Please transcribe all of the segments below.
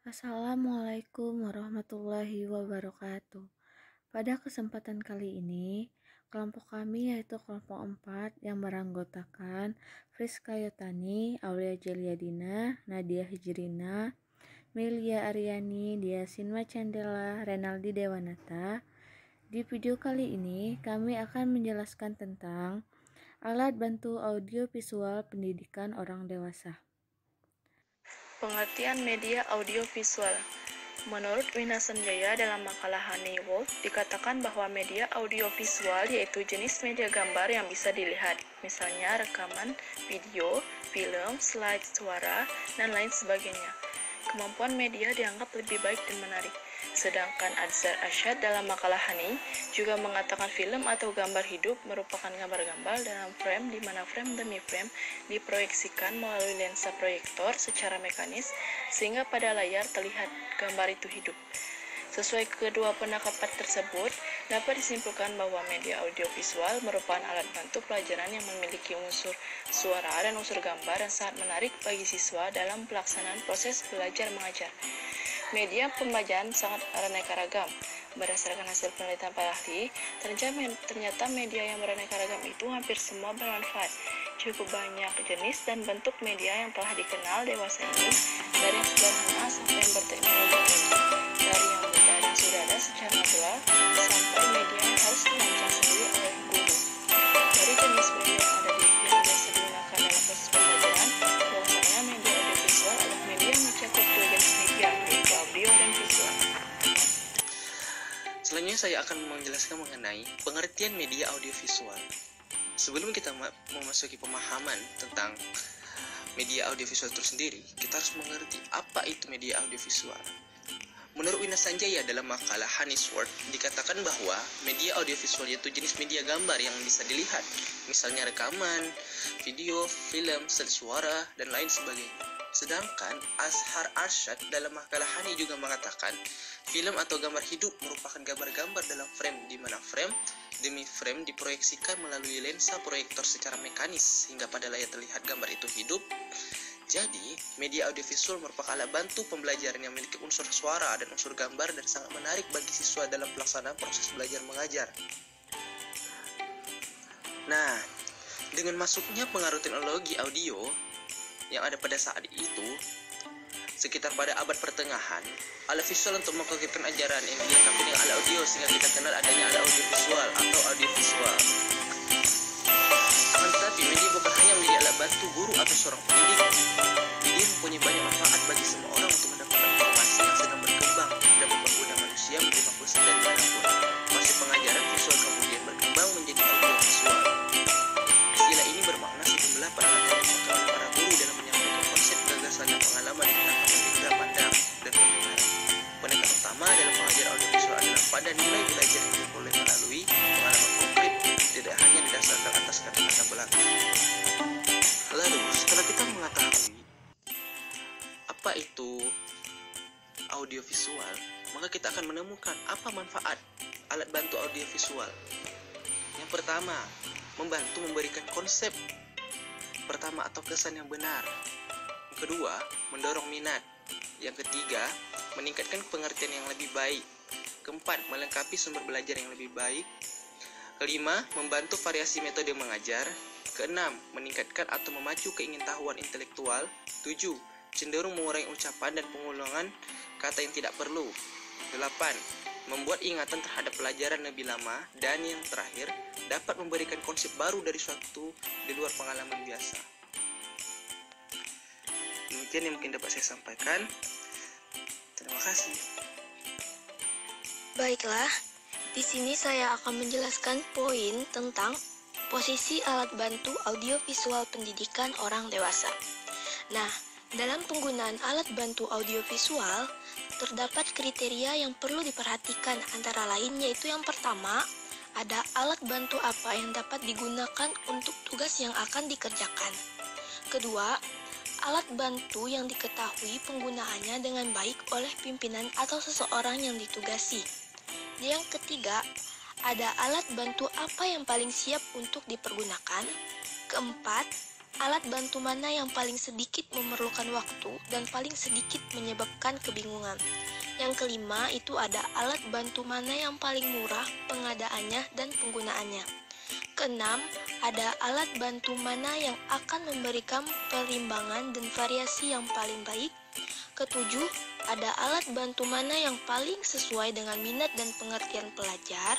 Assalamualaikum warahmatullahi wabarakatuh. Pada kesempatan kali ini, kelompok kami yaitu kelompok 4 yang beranggotakan Friska Yotani, Aulia Jeliadina, Nadia Hijrina, Melia Aryani, Dia Sinma Candela, Renaldi Dewanata. Di video kali ini, kami akan menjelaskan tentang alat bantu audio visual pendidikan orang dewasa. Pengertian media audiovisual. Menurut Wina Sanjaya dalam makalah Honeywolf, dikatakan bahwa media audiovisual yaitu jenis media gambar yang bisa dilihat, misalnya rekaman, video, film, slide suara, dan lain sebagainya. Kemampuan media dianggap lebih baik dan menarik. Sedangkan Adzar Asyad dalam makalah Hani juga mengatakan film atau gambar hidup merupakan gambar-gambar dalam frame di mana frame demi frame diproyeksikan melalui lensa proyektor secara mekanis sehingga pada layar terlihat gambar itu hidup. Sesuai kedua pendapat tersebut, dapat disimpulkan bahwa media audiovisual merupakan alat bantu pelajaran yang memiliki unsur suara dan unsur gambar dan sangat menarik bagi siswa dalam pelaksanaan proses belajar mengajar. Media pembelajaran sangat beraneka ragam. Berdasarkan hasil penelitian para ahli, ternyata media yang beraneka ragam itu hampir semua bermanfaat. Cukup banyak jenis dan bentuk media yang telah dikenal dewasa ini, dari yang sederhana sampai yang berteknologi tinggi, dari yang mudah dan sudah ada secara natural, sampai media yang harus dirancang sendiri oleh guru. Dari jenis media yang ada yang biasa digunakan dalam proses pembelajaran, bahwasanya media audiovisual adalah media yang mencakup dua jenis media, yaitu audio dan visual. Selanjutnya saya akan menjelaskan mengenai pengertian media audiovisual. Sebelum kita memasuki pemahaman tentang media audiovisual itu sendiri, kita harus mengerti apa itu media audiovisual. Menurut Wina Sanjaya dalam makalah Honeywolf, dikatakan bahwa media audiovisual yaitu jenis media gambar yang bisa dilihat, misalnya rekaman, video, film, slide suara, dan lain sebagainya. Sedangkan Adzar Asyad dalam makalah Hani juga mengatakan, film atau gambar hidup merupakan gambar-gambar dalam frame di mana frame demi frame diproyeksikan melalui lensa proyektor secara mekanis sehingga pada layar terlihat gambar itu hidup. Jadi, media audiovisual merupakan alat bantu pembelajaran yang memiliki unsur suara dan unsur gambar dan sangat menarik bagi siswa dalam pelaksanaan proses belajar mengajar. Nah, dengan masuknya pengaruh teknologi audio yang ada pada saat itu, sekitar pada abad pertengahan, alat visual untuk mengkonkretkan ajaran yang dilengkapi dengan alat audio sehingga kita kenal adanya alat audiovisual atau audiovisual. Akan tetapi, media bukan hanya menjadi alat bantu guru atau seorang pendidik. Media mempunyai banyak manfaat bagi semua orang untuk mendapatkan informasi yang sedang berkembang dan mempermudah manusia menerima pesan dari manapun. Proses pengajaran visual kemudian berkembang menjadi audiovisual. Istilah ini bermakna sejumlah peralatan yang dipakai oleh para guru dalam menyampaikan konsep, gagasan, dan pengalaman yang ditangkap oleh indera pandang dan pendengar. Pendekat utama dalam pengajaran audiovisual adalah pada nilai belajar yang diperoleh melalui pengalaman konkret, tidak hanya didasarkan atas kata-kata belaka. Lalu, setelah kita mengetahui apa itu audiovisual, maka kita akan menemukan apa manfaat alat bantu audiovisual. Yang pertama, membantu memberikan konsep pertama atau kesan yang benar. Yang kedua, mendorong minat. Yang ketiga, meningkatkan pengertian yang lebih baik. Keempat, melengkapi sumber belajar yang lebih baik. Kelima, membantu variasi metode mengajar. Keenam, meningkatkan atau memacu keingintahuan intelektual. 7, cenderung mengurangi ucapan dan pengulangan kata yang tidak perlu. 8, membuat ingatan terhadap pelajaran lebih lama. Dan yang terakhir, dapat memberikan konsep baru dari suatu di luar pengalaman biasa. Demikian yang mungkin dapat saya sampaikan. Terima kasih. Baiklah, di sini saya akan menjelaskan poin tentang posisi alat bantu audiovisual pendidikan orang dewasa. Nah, dalam penggunaan alat bantu audiovisual, terdapat kriteria yang perlu diperhatikan, antara lain yaitu yang pertama, ada alat bantu apa yang dapat digunakan untuk tugas yang akan dikerjakan. Kedua, alat bantu yang diketahui penggunaannya dengan baik oleh pimpinan atau seseorang yang ditugasi. Yang ketiga, ada alat bantu apa yang paling siap untuk dipergunakan. Keempat, alat bantu mana yang paling sedikit memerlukan waktu dan paling sedikit menyebabkan kebingungan. Yang kelima itu ada alat bantu mana yang paling murah pengadaannya dan penggunaannya. Keenam, ada alat bantu mana yang akan memberikan perimbangan dan variasi yang paling baik. Ketujuh, ada alat bantu mana yang paling sesuai dengan minat dan pengertian pelajar.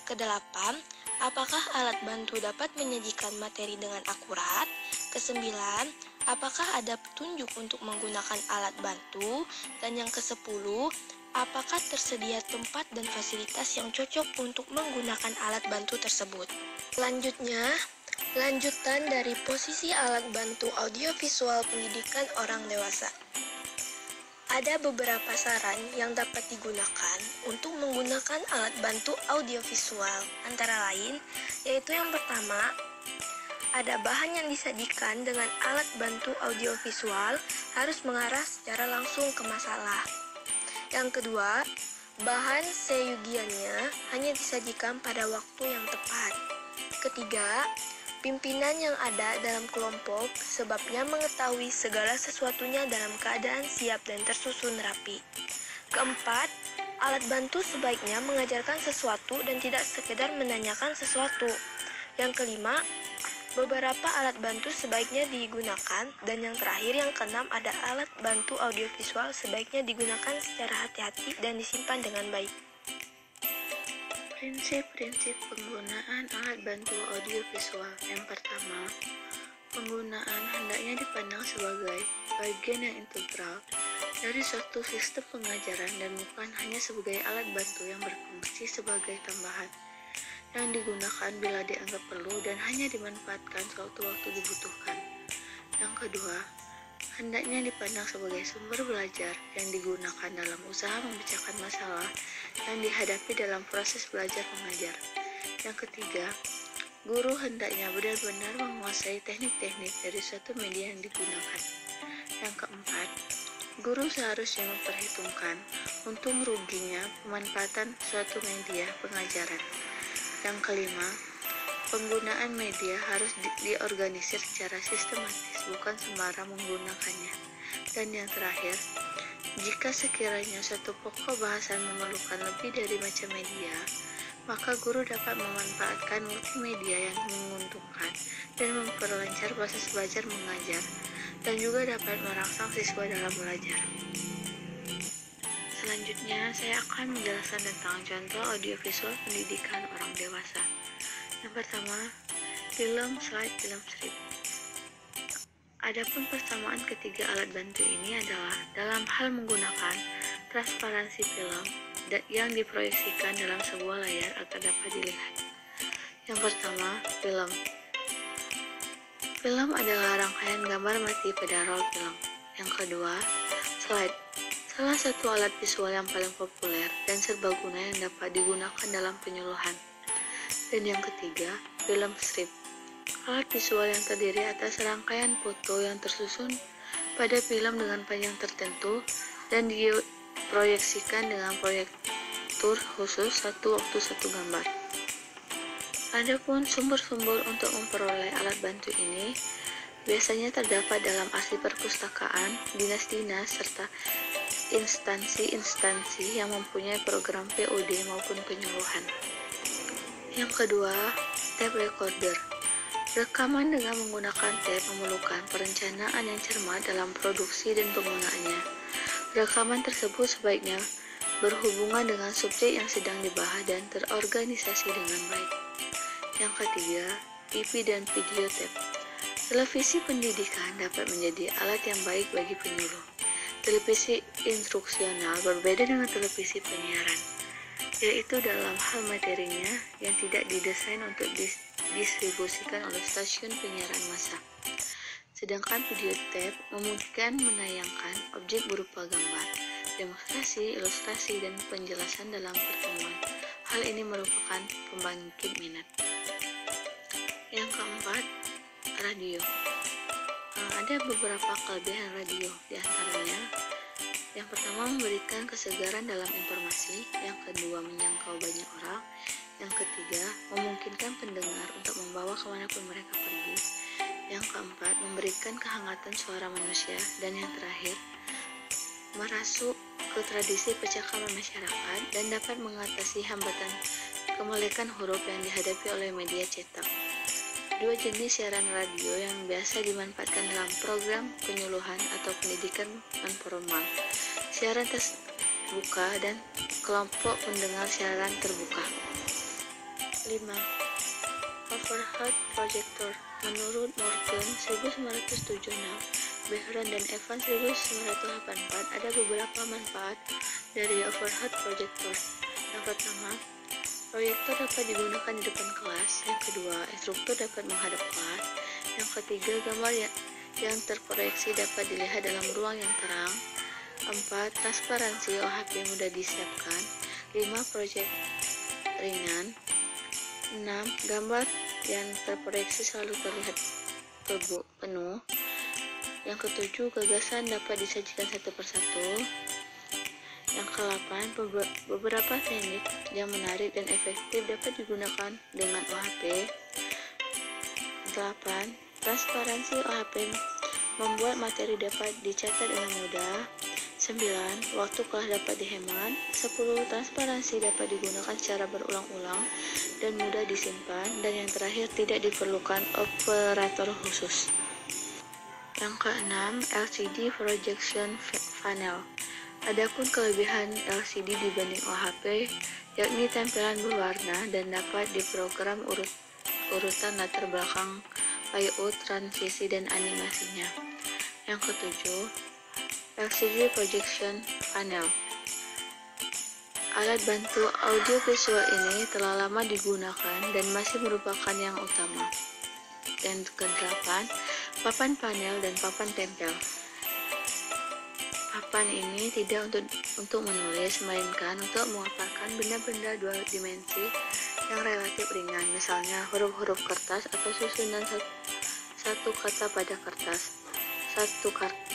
Kedelapan, apakah alat bantu dapat menyajikan materi dengan akurat? Kesembilan, apakah ada petunjuk untuk menggunakan alat bantu? Dan yang kesepuluh, apakah tersedia tempat dan fasilitas yang cocok untuk menggunakan alat bantu tersebut? Selanjutnya, lanjutan dari posisi alat bantu audiovisual pendidikan orang dewasa. Ada beberapa saran yang dapat digunakan untuk menggunakan alat bantu audiovisual, antara lain, yaitu yang pertama, ada bahan yang disajikan dengan alat bantu audiovisual harus mengarah secara langsung ke masalah. Yang kedua, bahan seyugiannya hanya disajikan pada waktu yang tepat. Ketiga, pimpinan yang ada dalam kelompok sebabnya mengetahui segala sesuatunya dalam keadaan siap dan tersusun rapi. Keempat, alat bantu sebaiknya mengajarkan sesuatu dan tidak sekedar menanyakan sesuatu. Yang kelima, beberapa alat bantu sebaiknya digunakan. Dan yang terakhir, yang keenam, ada alat bantu audiovisual sebaiknya digunakan secara hati-hati dan disimpan dengan baik. Prinsip-prinsip penggunaan alat bantu audiovisual. Yang pertama, penggunaan hendaknya dipandang sebagai bagian yang integral dari suatu sistem pengajaran dan bukan hanya sebagai alat bantu yang berfungsi sebagai tambahan yang digunakan bila dianggap perlu dan hanya dimanfaatkan sewaktu-waktu dibutuhkan. Yang kedua, hendaknya dipandang sebagai sumber belajar yang digunakan dalam usaha memecahkan masalah yang dihadapi dalam proses belajar mengajar. Yang ketiga, guru hendaknya benar-benar menguasai teknik-teknik dari suatu media yang digunakan. Yang keempat, guru seharusnya memperhitungkan untung ruginya pemanfaatan suatu media pengajaran. Yang kelima, penggunaan media harus diorganisir secara sistematis, bukan sembarang menggunakannya. Dan yang terakhir, jika sekiranya suatu pokok bahasan memerlukan lebih dari macam media, maka guru dapat memanfaatkan multimedia yang menguntungkan dan memperlancar proses belajar mengajar, dan juga dapat merangsang siswa dalam belajar. Selanjutnya, saya akan menjelaskan tentang contoh audiovisual pendidikan orang dewasa. Yang pertama, film, slide, film strip. Adapun persamaan ketiga alat bantu ini adalah dalam hal menggunakan transparansi film yang diproyeksikan dalam sebuah layar agar dapat dilihat. Yang pertama, film. Film adalah rangkaian gambar mati pada roll film. Yang kedua, slide. Salah satu alat visual yang paling populer dan serbaguna yang dapat digunakan dalam penyuluhan. Dan yang ketiga, film strip. Alat visual yang terdiri atas rangkaian foto yang tersusun pada film dengan panjang tertentu dan diproyeksikan dengan proyektor khusus satu waktu satu gambar. Adapun sumber-sumber untuk memperoleh alat bantu ini biasanya terdapat dalam arsip perpustakaan, dinas-dinas, serta instansi-instansi yang mempunyai program POD maupun penyuluhan. Yang kedua, tape recorder. Rekaman dengan menggunakan tape memerlukan perencanaan yang cermat dalam produksi dan penggunaannya. Rekaman tersebut sebaiknya berhubungan dengan subjek yang sedang dibahas dan terorganisasi dengan baik. Yang ketiga, TV dan video tape. Televisi pendidikan dapat menjadi alat yang baik bagi penyuluh. Televisi instruksional berbeda dengan televisi penyiaran, yaitu dalam hal materinya yang tidak didesain untuk didistribusikan oleh stasiun penyiaran massa. Sedangkan video tape memungkinkan menayangkan objek berupa gambar, demonstrasi, ilustrasi, dan penjelasan dalam pertemuan. Hal ini merupakan pembangkit minat. Yang keempat, radio. Ada beberapa kelebihan radio, diantaranya yang pertama memberikan kesegaran dalam informasi, yang kedua menjangkau banyak orang, yang ketiga memungkinkan pendengar untuk membawa kemanapun mereka pergi, Yang keempat, memberikan kehangatan suara manusia. Dan yang terakhir, merasuk ke tradisi percakapan masyarakat dan dapat mengatasi hambatan kemelekan huruf yang dihadapi oleh media cetak. Dua jenis siaran radio yang biasa dimanfaatkan dalam program penyuluhan atau pendidikan non-formal, siaran terbuka dan kelompok pendengar siaran terbuka. 5. Overhead projector. Menurut Morgan 1976, Behran dan Evans 1984, ada beberapa manfaat dari overhead projector. Yang pertama, proyektor dapat digunakan di depan kelas. Yang kedua, instruktur dapat menghadap kelas. Yang ketiga, gambar yang terproyeksi dapat dilihat dalam ruang yang terang. 4. Transparansi OHP mudah disiapkan. 5. Proyek ringan. 6. Gambar yang terproyeksi selalu terlihat penuh. Yang ketujuh, gagasan dapat disajikan satu persatu. Yang ke-8, beberapa teknik yang menarik dan efektif dapat digunakan dengan OHP. 8. Transparansi OHP membuat materi dapat dicatat dengan mudah. 9. Waktu kelas dapat dihemat. 10. Transparansi dapat digunakan secara berulang-ulang dan mudah disimpan. Dan yang terakhir, tidak diperlukan operator khusus. Yang ke-6, LCD Projection Panel. Adapun kelebihan LCD dibanding OHP, yakni tampilan berwarna dan dapat diprogram urutan latar belakang, layout, transisi, dan animasinya. Yang ke-7, LCD Projection Panel. Alat bantu audiovisual ini telah lama digunakan dan masih merupakan yang utama. Yang ke-8, papan panel dan papan tempel. Papan ini tidak untuk menulis, melainkan untuk memaparkan benda-benda dua dimensi yang relatif ringan, misalnya huruf-huruf kertas atau susunan satu kata pada kertas.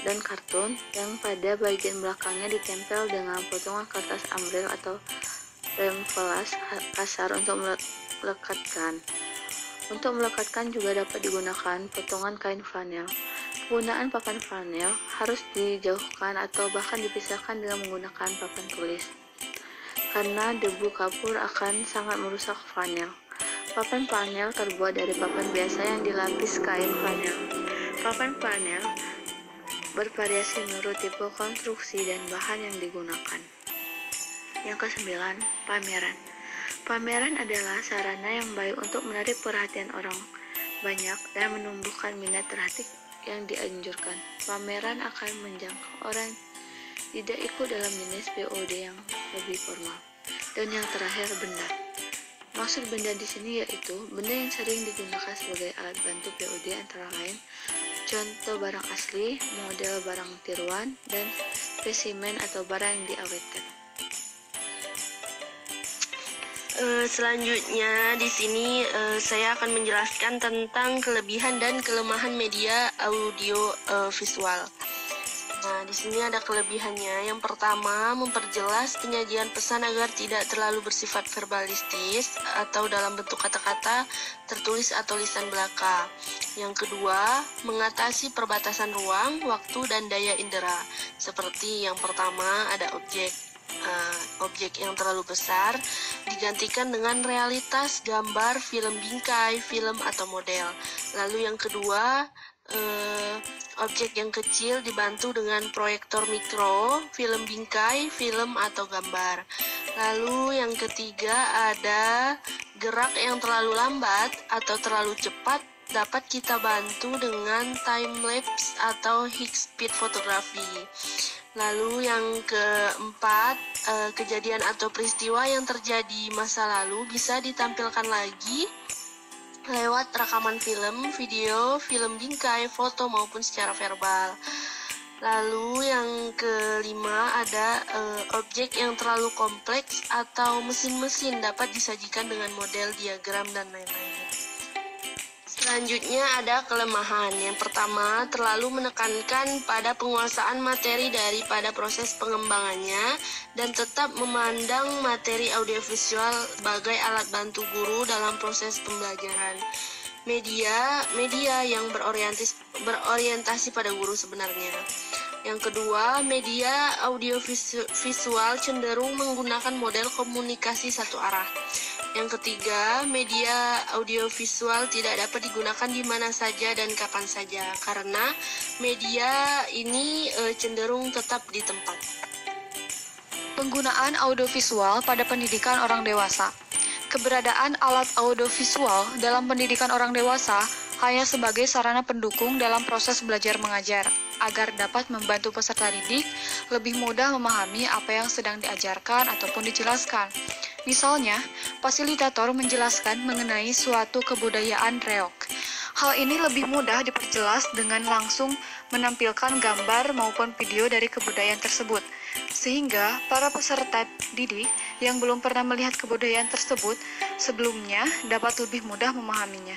Dan kartun yang pada bagian belakangnya ditempel dengan potongan kertas ambril atau lem flash kasar untuk melekatkan. Untuk melekatkan juga dapat digunakan potongan kain flanel. Penggunaan papan flanel harus dijauhkan atau bahkan dipisahkan dengan menggunakan papan tulis, karena debu kapur akan sangat merusak flanel. Papan flanel terbuat dari papan biasa yang dilapis kain flanel. Papan flanel bervariasi menurut tipe konstruksi dan bahan yang digunakan. Yang ke-9, pameran. Pameran adalah sarana yang baik untuk menarik perhatian orang banyak dan menumbuhkan minat terhadap yang dianjurkan. Pameran akan menjangkau orang tidak ikut dalam jenis POD yang lebih formal. Dan yang terakhir, benda. Maksud benda di sini yaitu benda yang sering digunakan sebagai alat bantu POD, antara lain contoh barang asli, model barang tiruan, dan spesimen atau barang yang diawetkan. Selanjutnya di sini saya akan menjelaskan tentang kelebihan dan kelemahan media audio visual. Nah, di sini ada kelebihannya. Yang pertama, memperjelas penyajian pesan agar tidak terlalu bersifat verbalistis atau dalam bentuk kata-kata tertulis atau lisan belaka. Yang kedua, mengatasi perbatasan ruang, waktu, dan daya indera. Seperti yang pertama, ada objek yang terlalu besar digantikan dengan realitas gambar, film bingkai, film atau model. Lalu yang kedua, objek yang kecil dibantu dengan proyektor mikro, film bingkai, film atau gambar. Lalu yang ketiga, ada gerak yang terlalu lambat atau terlalu cepat dapat kita bantu dengan time lapse atau high speed fotografi. Lalu yang keempat, kejadian atau peristiwa yang terjadi masa lalu bisa ditampilkan lagi lewat rekaman film, video, film bingkai, foto maupun secara verbal. Lalu yang kelima, ada objek yang terlalu kompleks atau mesin-mesin dapat disajikan dengan model, diagram, dan lain-lain. Selanjutnya ada kelemahan. Yang pertama, terlalu menekankan pada penguasaan materi daripada proses pengembangannya dan tetap memandang materi audiovisual sebagai alat bantu guru dalam proses pembelajaran. media yang berorientasi pada guru sebenarnya. Yang kedua, media audiovisual cenderung menggunakan model komunikasi satu arah. Yang ketiga, media audiovisual tidak dapat digunakan di mana saja dan kapan saja, karena media ini cenderung tetap di tempat. Penggunaan audiovisual pada pendidikan orang dewasa. Keberadaan alat audiovisual dalam pendidikan orang dewasa hanya sebagai sarana pendukung dalam proses belajar mengajar, agar dapat membantu peserta didik lebih mudah memahami apa yang sedang diajarkan ataupun dijelaskan. Misalnya, fasilitator menjelaskan mengenai suatu kebudayaan reog. Hal ini lebih mudah diperjelas dengan langsung menampilkan gambar maupun video dari kebudayaan tersebut, sehingga para peserta didik yang belum pernah melihat kebudayaan tersebut sebelumnya dapat lebih mudah memahaminya.